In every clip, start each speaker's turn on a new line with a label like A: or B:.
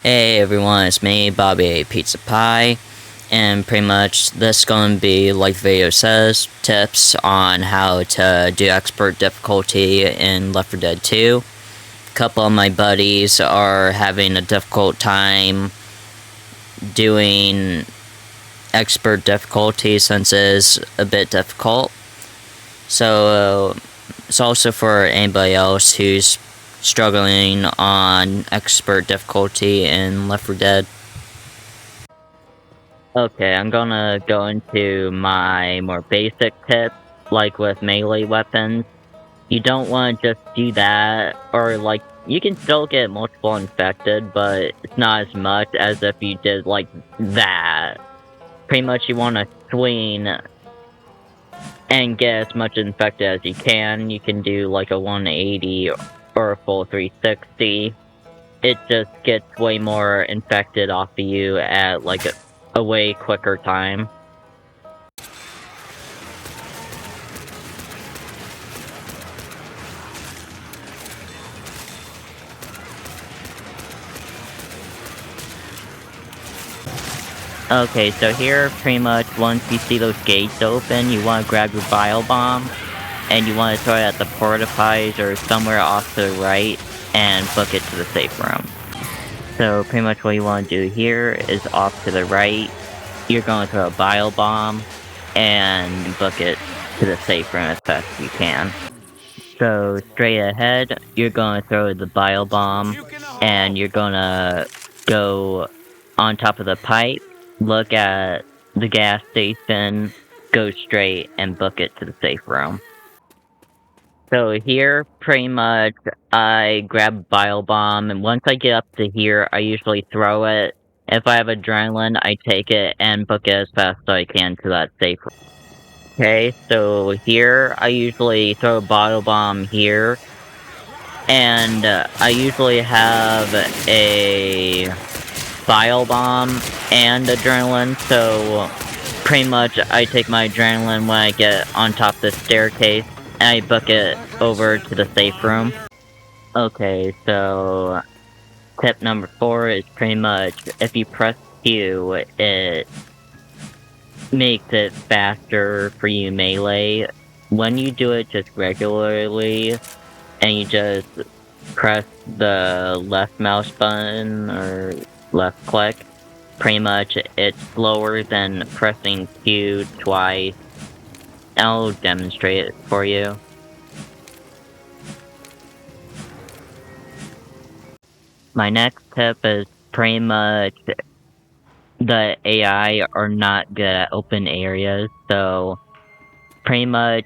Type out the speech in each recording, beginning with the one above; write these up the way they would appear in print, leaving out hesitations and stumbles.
A: Hey everyone, it's me, Bobby Pizza Pie, and pretty much this is going to be, like the video says, tips on how to do expert difficulty in Left 4 Dead 2. A couple of my buddies are having a difficult time doing expert difficulty since it is a bit difficult. So it's also for anybody else who's struggling on expert difficulty in Left 4 Dead. Okay, I'm gonna go into my more basic tips, like with melee weapons. You don't want to just do that, or like, you can still get multiple infected, but it's not as much as if you did like that. Pretty much you want to swing and get as much infected as you can. You can do like a 180 or a full 360. It just gets way more infected off of you at like a way quicker time. Okay, so here, pretty much, once you see those gates open, you want to grab your bile bomb, and you want to throw it at the porta-pies or somewhere off to the right, and book it to the safe room. So pretty much what you want to do here is off to the right, you're going to throw a bile bomb, and book it to the safe room as fast as you can. So straight ahead, you're going to throw the bile bomb, and you're going to go on top of the pipe, look at the gas station, go straight, and book it to the safe room. So here, pretty much, I grab bile bomb, and once I get up to here, I usually throw it. If I have adrenaline, I take it and book it as fast as I can to that safe room. Okay, so here, I usually throw a bottle bomb here, and I usually have a bile bomb and adrenaline, so pretty much I take my adrenaline when I get on top of the staircase, and I book it over to the safe room. Okay, so tip number 4 is pretty much, if you press Q, it makes it faster for you melee. When you do it just regularly, and you just press the left mouse button, or left click, pretty much it's slower than pressing Q twice. I'll demonstrate it for you. My next tip is pretty much the AI are not good at open areas, so pretty much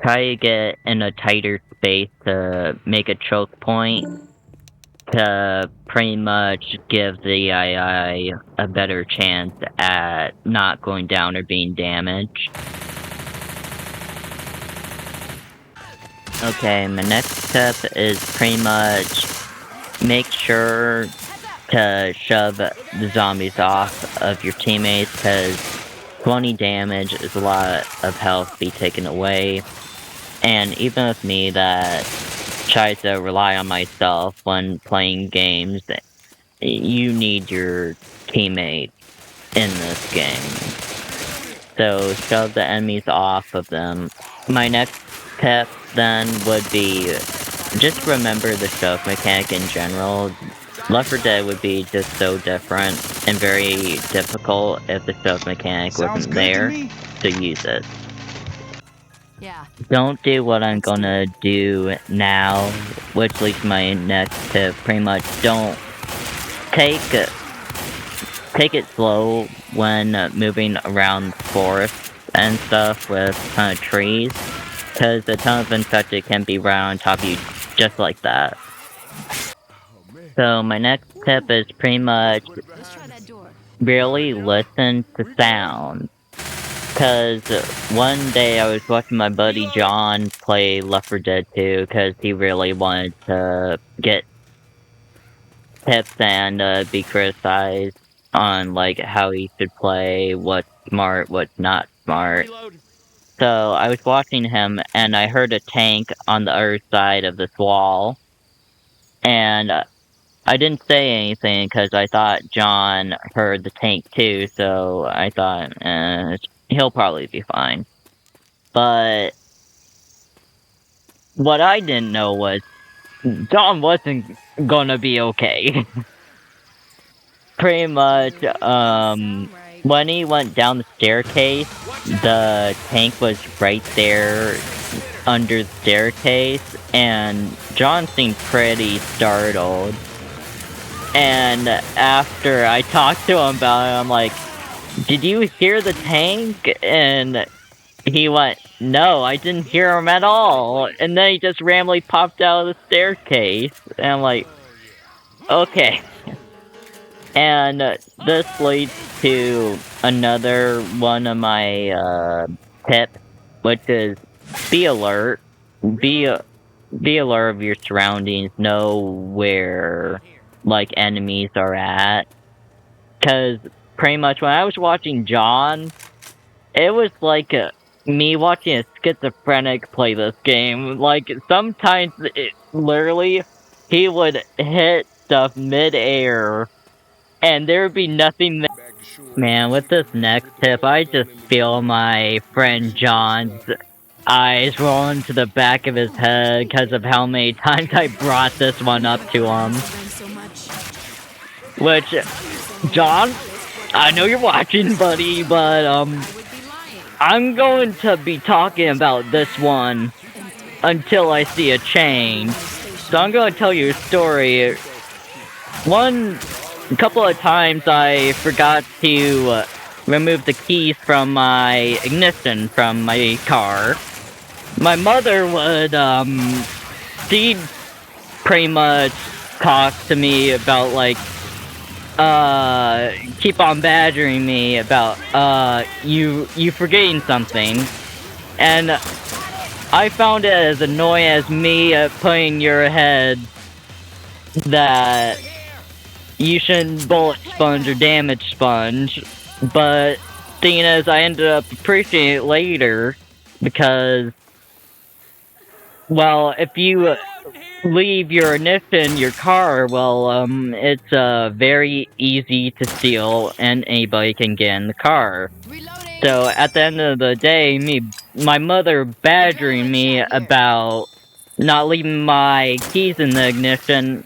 A: try to get in a tighter space to make a choke point to pretty much give the AI a better chance at not going down or being damaged. Okay, my next tip is pretty much make sure to shove the zombies off of your teammates, because 20 damage is a lot of health be taken away. And even with me that tries to rely on myself when playing games, you need your teammates in this game. So shove the enemies off of them. My next tip then would be just remember the stealth mechanic in general. Left 4 Dead would be just so different and very difficult if the stealth mechanic wasn't there to use it.
B: Yeah.
A: Don't do what I'm gonna do now, which leads to my next tip. Pretty much don't take it slow when moving around forests and stuff with a ton of trees, because a ton of infected can be right on top of you just like that. So my next tip is pretty much really listen to sound. Because one day I was watching my buddy John play Left 4 Dead 2, because he really wanted to get tips and be criticized on like how he should play, what's smart, what's not smart. So I was watching him, and I heard a tank on the other side of this wall, and I didn't say anything because I thought John heard the tank too, so I thought, he'll probably be fine. But what I didn't know was John wasn't gonna be okay. Pretty much, when he went down the staircase, the tank was right there under the staircase, and John seemed pretty startled. And after I talked to him about it, I'm like, did you hear the tank? And he went, no, I didn't hear him at all. And then he just randomly popped out of the staircase. And I'm like, okay. And this leads to another one of my tips, which is be alert. Be alert of your surroundings. Know where like enemies are at. Cause pretty much when I was watching John, it was like me watching a schizophrenic play this game. Like sometimes, literally, he would hit stuff mid-air, and there would be nothing there. Man, with this next tip, I just feel my friend John's eyes roll into the back of his head because of how many times I brought this one up to him. Which, John, I know you're watching, buddy, but, I'm going to be talking about this one until I see a change. So I'm going to tell you a story. A couple of times I forgot to remove the keys from my ignition from my car. My mother would, she'd pretty much talk to me about, like, keep on badgering me about, you forgetting something. And I found it as annoying as me putting in your head that you shouldn't bullet sponge or damage sponge, but seeing as I ended up appreciating it later, because, well, if you leave your ignition, your car, well, it's very easy to steal, and anybody can get in the car. So at the end of the day, my mother badgering me about not leaving my keys in the ignition,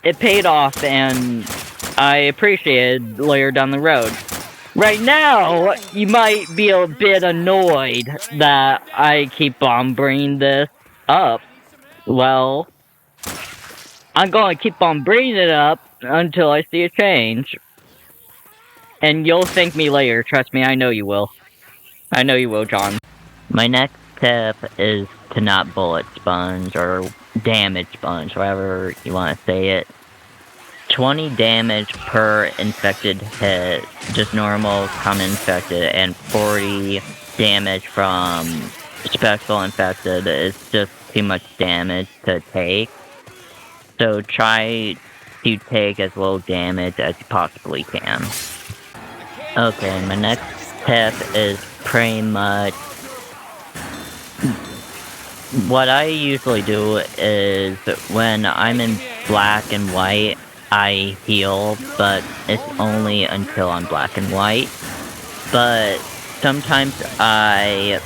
A: it paid off, and I appreciated later down the road. Right now, you might be a bit annoyed that I keep on bringing this up. Well, I'm gonna keep on bringing it up until I see a change. And you'll thank me later, trust me, I know you will. I know you will, John. My next tip is to not bullet sponge, or damage sponge, however you want to say it. 20 damage per infected hit, just normal, common infected, and 40 damage from special infected is just too much damage to take. So try to take as little damage as you possibly can. Okay, my next tip is pretty much... What I usually do is, when I'm in black and white, I heal, but it's only until I'm black and white. But sometimes I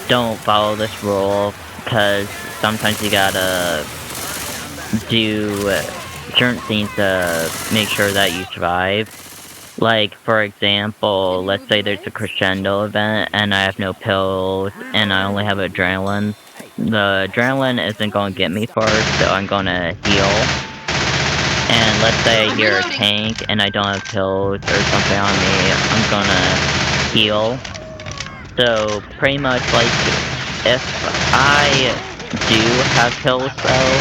A: don't follow this rule, because sometimes you gotta do certain things to make sure that you survive. Like, for example, let's say there's a crescendo event, and I have no pills, and I only have adrenaline. The adrenaline isn't gonna get me far, so I'm gonna heal. And let's say I hear a tank, and I don't have pills or something on me, I'm gonna heal. So, pretty much, like, if I do have pills, though,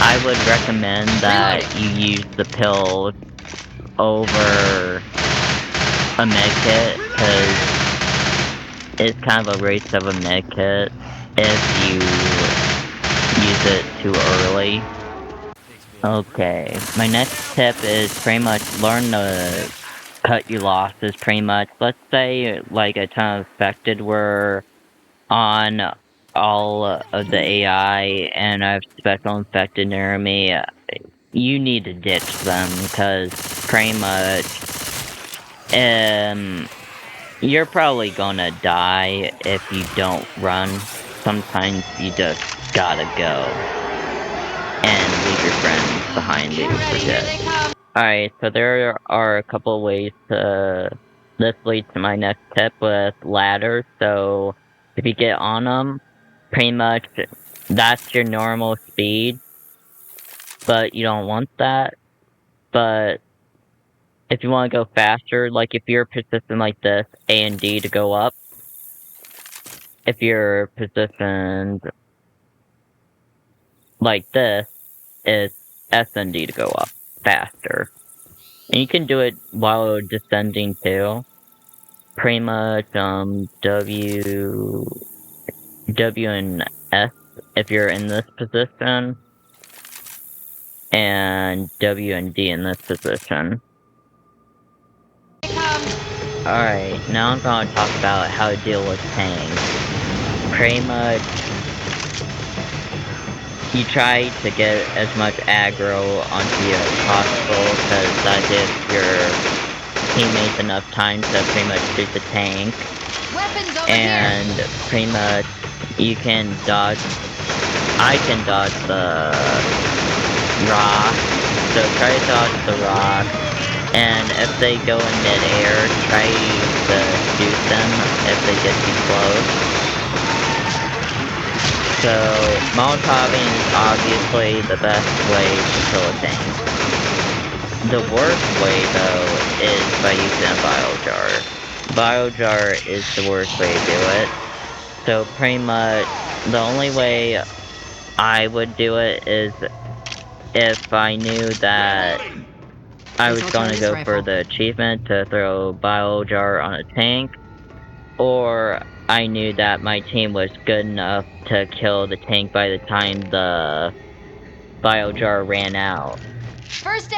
A: I would recommend that you use the pills over a medkit, because it's kind of a waste of a medkit if you use it too early. Okay, my next tip is pretty much learn to cut your losses, pretty much. Let's say, like, a ton of infected were on all of the AI, and I have special infected near me. you need to ditch them, because pretty much, you're probably gonna die if you don't run. Sometimes you just gotta go and leave your friends behind you for dead. Alright, so there are a couple ways to... This leads to my next tip with ladders, so if you get on them, pretty much that's your normal speed, but you don't want that. But if you want to go faster, like if you're positioned like this, A and D to go up. If you're positioned like this, it's S and D to go up faster. And you can do it while descending too. Pretty much W and S if you're in this position, and W and D in this position. Alright, now I'm gonna talk about how to deal with tanks. Pretty much, you try to get as much aggro onto you as possible, because that gives your teammates enough time to pretty much shoot the tank. And pretty much, you can dodge... I can dodge the rock, so try to dodge the rock, and if they go in mid-air, try to shoot them if they get too close. So, Molotoving is obviously the best way to kill a tank. The worst way, though, is by using a Biojar. Biojar is the worst way to do it. So, pretty much, the only way I would do it is if I knew that I was going to go for the achievement to throw Biojar on a tank, or I knew that my team was good enough to kill the tank by the time the Biojar ran out.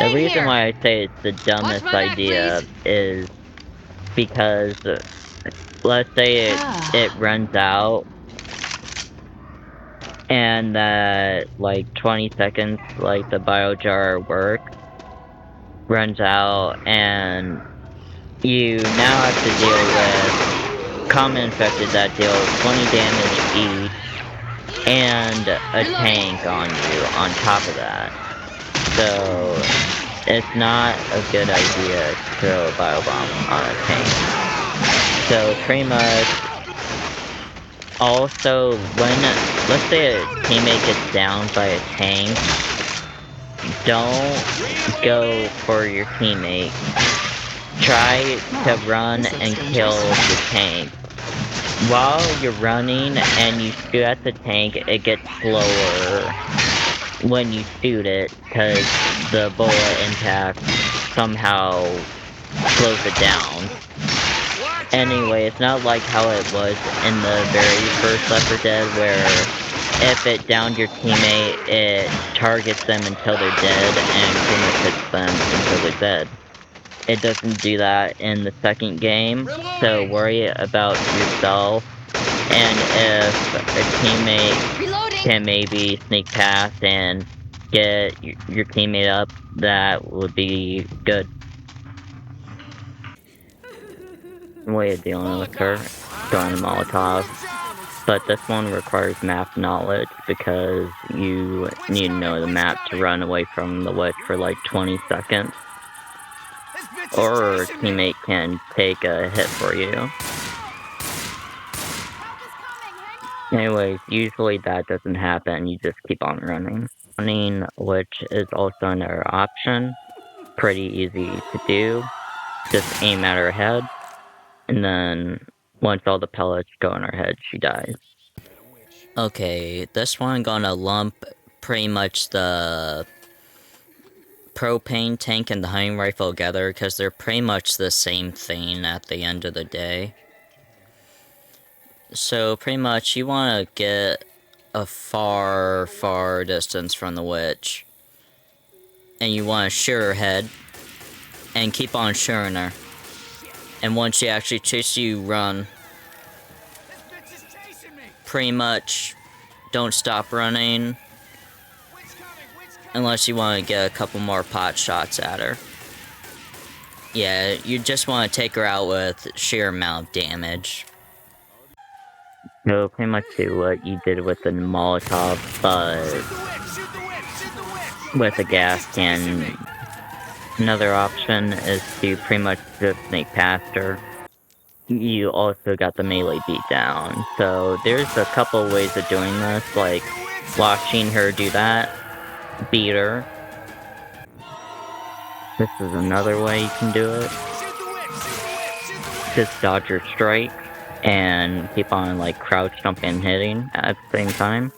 A: The reason why I say it's the dumbest idea is because, let's say it runs out, and that, like, 20 seconds, like, the Biojar runs out, and you now have to deal with common infected that deal 20 damage each, and a tank on you on top of that. So, it's not a good idea to throw a biobomb on a tank. So, pretty much, also, when, let's say a teammate gets down by a tank, don't go for your teammate. Try to run and kill the tank. While you're running and you shoot at the tank, it gets slower when you shoot it, because the bullet impact somehow slows it down. Anyway, it's not like how it was in the very first Left 4 Dead, where if it downed your teammate, it targets them until they're dead, and pretty much hits them until they're dead. It doesn't do that in the second game, so worry about yourself, and if a teammate can maybe sneak past and get your teammate up, that would be good. Way of dealing with her, throwing a Molotov. But this one requires map knowledge, because you need to know the map to run away from the witch for like 20 seconds. Or a teammate can take a hit for you. Anyways, usually that doesn't happen, you just keep on running. Running, which is also another option. Pretty easy to do. Just aim at her head, and then once all the pellets go in her head, she dies. Okay, this one I'm gonna lump pretty much the propane tank and the hunting rifle together, because they're pretty much the same thing at the end of the day. So, pretty much, you want to get a far, far distance from the witch. And you want to shoot her head, and keep on shooting her. And once she actually chases you, run. Pretty much, don't stop running Unless you want to get a couple more pot shots at her. Yeah, you just want to take her out with sheer amount of damage. So pretty much do what you did with the Molotov, but with a gas can. Another option is to pretty much just sneak past her. You also got the melee beat down, so there's a couple ways of doing this, like watching her do that, beat her. This is another way you can do it. Just dodge her strike, and keep on like crouch jumping and hitting at the same time.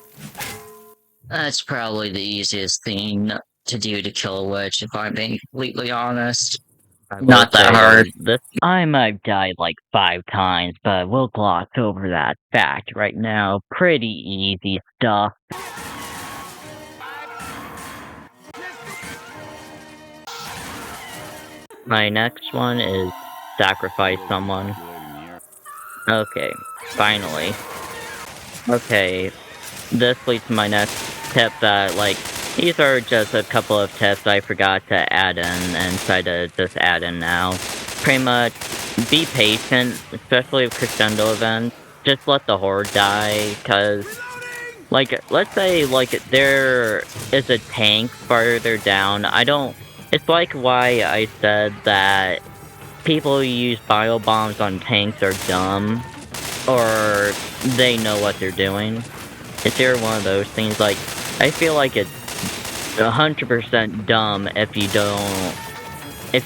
A: That's probably the easiest thing to do to kill a witch, if I'm being completely honest. Not that hard. I might have died like 5 times, but we'll gloss over that fact right now. Pretty easy stuff. My next one is sacrifice someone. Okay, finally. Okay, this leads to my next tip that, like, these are just a couple of tips I forgot to add in and try to just add in now. Pretty much, be patient, especially with crescendo events. Just let the horde die, cause, like, let's say, like, there is a tank farther down. It's like why I said that people who use bio bombs on tanks are dumb, or they know what they're doing. Is there one of those things? Like, I feel like it's 100% dumb if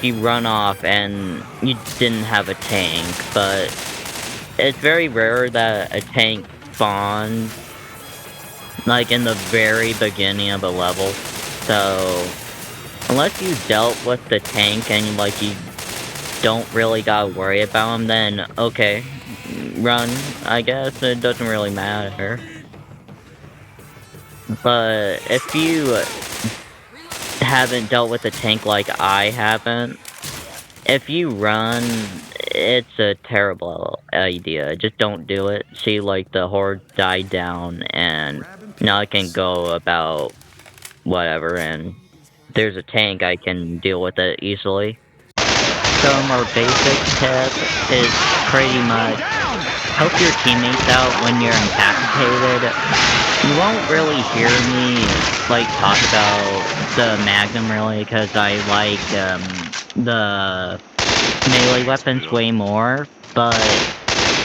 A: you run off and you didn't have a tank, but it's very rare that a tank spawns, like, in the very beginning of a level, so unless you dealt with the tank and, like, you don't really gotta worry about him, then, okay, run, I guess, it doesn't really matter. But if you haven't dealt with a tank like I haven't, if you run, it's a terrible idea. Just don't do it. See, like, the horde died down, and now I can go about whatever, and there's a tank, I can deal with it easily. So a more basic tip is pretty much help your teammates out when you're incapacitated. You won't really hear me, like, talk about the Magnum really, because I like, the melee weapons way more, but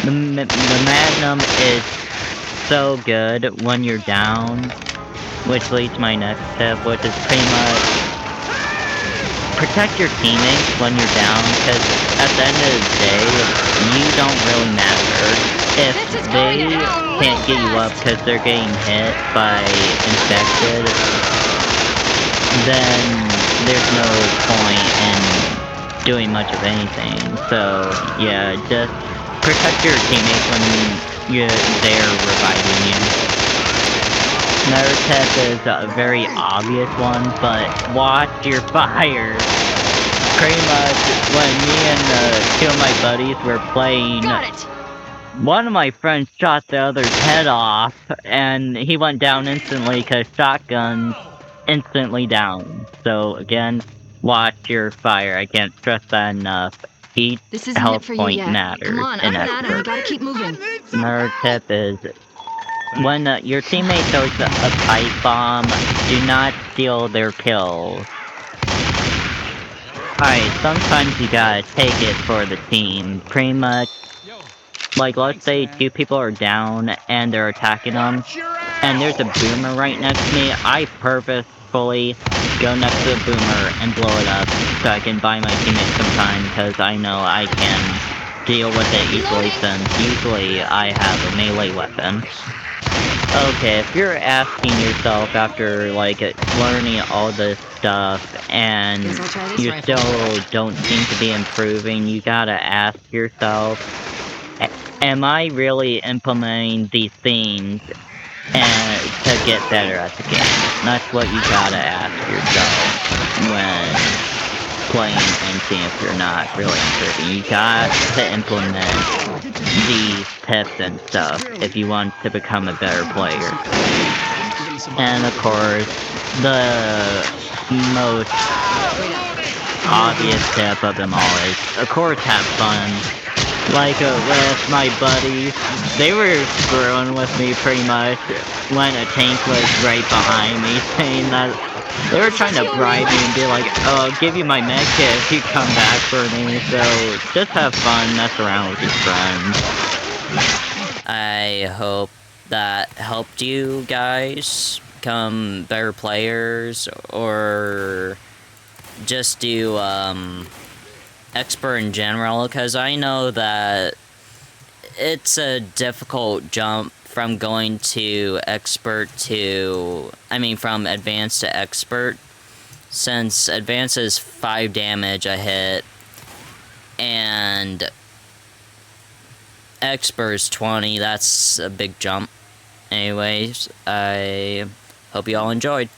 A: the Magnum is so good when you're down, which leads to my next tip, which is pretty much protect your teammates when you're down, because at the end of the day, you don't really matter. If they can't get you up because they're getting hit by infected, then there's no point in doing much of anything. So, yeah, just protect your teammates when they're reviving you. Another tip is a very obvious one, but watch your fire. Pretty much, when me and 2 of my buddies were playing, one of my friends shot the other's head off, and he went down instantly because shotgun instantly down. So again, watch your fire. I can't stress that enough. Each health point matters.
B: Come on, up and at him. You gotta keep moving.
A: Another tip is, when your teammate throws a pipe bomb, do not steal their kills. Alright, sometimes you gotta take it for the team. Pretty much, like, let's say 2 people are down and they're attacking them, and there's a boomer right next to me. I purposefully go next to the boomer and blow it up so I can buy my teammates some time, because I know I can deal with it easily, since usually I have a melee weapon. Okay, if you're asking yourself after, like, learning all this stuff and you still don't seem to be improving, you gotta ask yourself, am I really implementing these things to get better at the game? That's what you gotta ask yourself when playing and seeing if you're not really improving. You got to implement these tips and stuff if you want to become a better player. And of course, the most obvious tip of them all is, of course, have fun. Like with my buddies, they were screwing with me pretty much when a tank was right behind me, saying that they were trying to bribe me and be like, "Oh, I'll give you my med kit if you come back for me." So just have fun, mess around with your friends.
C: I hope that helped you guys become better players, or just do expert in general, because I know that it's a difficult jump from going to expert to, from advanced to expert, since advanced is 5 damage a hit, and expert is 20, that's a big jump. Anyways, I hope you all enjoyed.